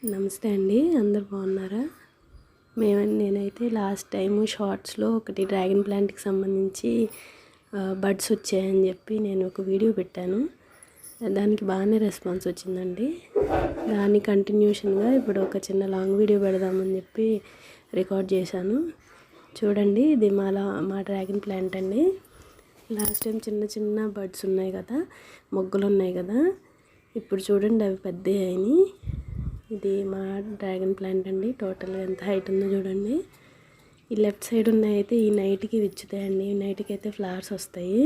నమస్తే అండి, అందరు బాగున్నారా? నేనైతే లాస్ట్ టైం షార్ట్స్లో ఒకటి డ్రాగన్ ప్లాంట్కి సంబంధించి బడ్స్ వచ్చాయని చెప్పి నేను ఒక వీడియో పెట్టాను. దానికి బాగానే రెస్పాన్స్ వచ్చిందండి. దాని కంటిన్యూషన్గా ఇప్పుడు ఒక చిన్న లాంగ్ వీడియో పెడదామని చెప్పి రికార్డ్ చేశాను. చూడండి, ఇది మా డ్రాగన్ ప్లాంట్ అండి. లాస్ట్ టైం చిన్న చిన్న బడ్స్ ఉన్నాయి కదా, మొగ్గలు ఉన్నాయి కదా, ఇప్పుడు చూడండి అవి పెద్ద అయినాయి. ఇది మా డ్రాగన్ ప్లాంట్ అండి. టోటల్గా ఎంత హైట్ ఉందో చూడండి. ఈ లెఫ్ట్ సైడ్ ఉన్నాయి అయితే ఈ నైట్కి విచ్చుతాయండి. ఈ నైట్కి అయితే ఫ్లవర్స్ వస్తాయి.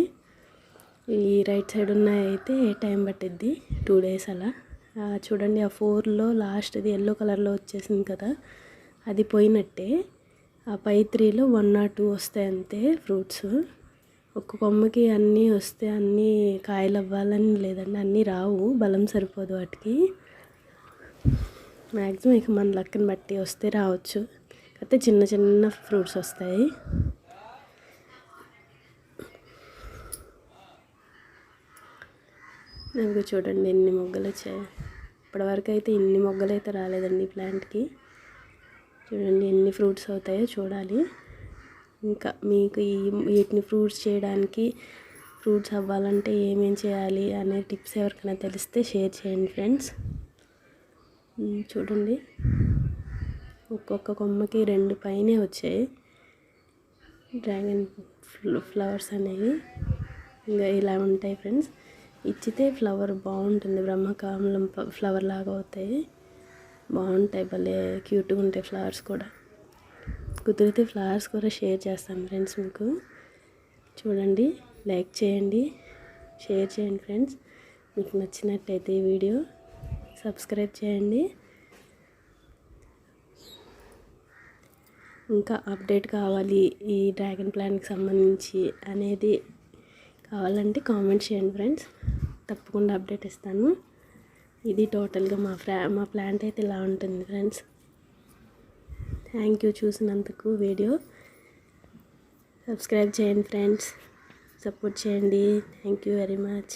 ఈ రైట్ సైడ్ ఉన్నాయి అయితే టైం పట్టిద్ది, 2 days అలా. చూడండి, ఆ 4లో లాస్ట్ది ఎల్లో కలర్లో వచ్చేసింది కదా, అది పోయినట్టే. ఆ పై 3లో 1 or 2 వస్తాయి అంతే ఫ్రూట్స్. ఒక్క కొమ్మకి అన్నీ వస్తే అన్నీ కాయలు అవ్వాలని లేదండి, అన్నీ రావు, బలం సరిపోదు వాటికి. మ్యాక్సిమం ఇక మన లక్కని బట్టి వస్తే రావచ్చు, అయితే చిన్న చిన్న ఫ్రూట్స్ వస్తాయి. నాకు చూడండి ఎన్ని మొగ్గలు వచ్చాయి. ఇప్పటివరకు అయితే ఇన్ని మొగ్గలు అయితే రాలేదండి ప్లాంట్కి. చూడండి ఎన్ని ఫ్రూట్స్ అవుతాయో చూడాలి. ఇంకా మీకు వీటిని ఫ్రూట్స్ చేయడానికి, ఫ్రూట్స్ అవ్వాలంటే ఏమేం చేయాలి అనే టిప్స్ ఎవరికైనా తెలిస్తే షేర్ చేయండి ఫ్రెండ్స్. చూడండి, ఒక్కొక్క కొమ్మకి 2 పైనే వచ్చాయి డ్రాగన్ ఫ్లవర్స్ అనేవి. ఇంకా ఇలా ఉంటాయి ఫ్రెండ్స్. ఇచ్చితే ఫ్లవర్ బాగుంటుంది, బ్రహ్మకమలం ఫ్లవర్ లాగా అవుతాయి, బాగుంటాయి, భలే క్యూట్గా ఉంటాయి ఫ్లవర్స్ కూడా. కుదిరితే ఫ్లవర్స్ కూడా షేర్ చేస్తాను ఫ్రెండ్స్ మీకు. చూడండి, లైక్ చేయండి, షేర్ చేయండి ఫ్రెండ్స్. మీకు నచ్చినట్టయితే ఈ వీడియో సబ్స్క్రైబ్ చేయండి. ఇంకా అప్డేట్ కావాలి ఈ డ్రాగన్ ప్లాంట్కి సంబంధించి అనేది కావాలంటే కామెంట్ చేయండి ఫ్రెండ్స్, తప్పకుండా అప్డేట్ ఇస్తాను. ఇది టోటల్గా మా ప్లాంట్ అయితే ఇలా ఉంటుంది ఫ్రెండ్స్. థ్యాంక్ యూ చూసినందుకు. వీడియో సబ్స్క్రైబ్ చేయండి ఫ్రెండ్స్, సపోర్ట్ చేయండి. Thank you very much.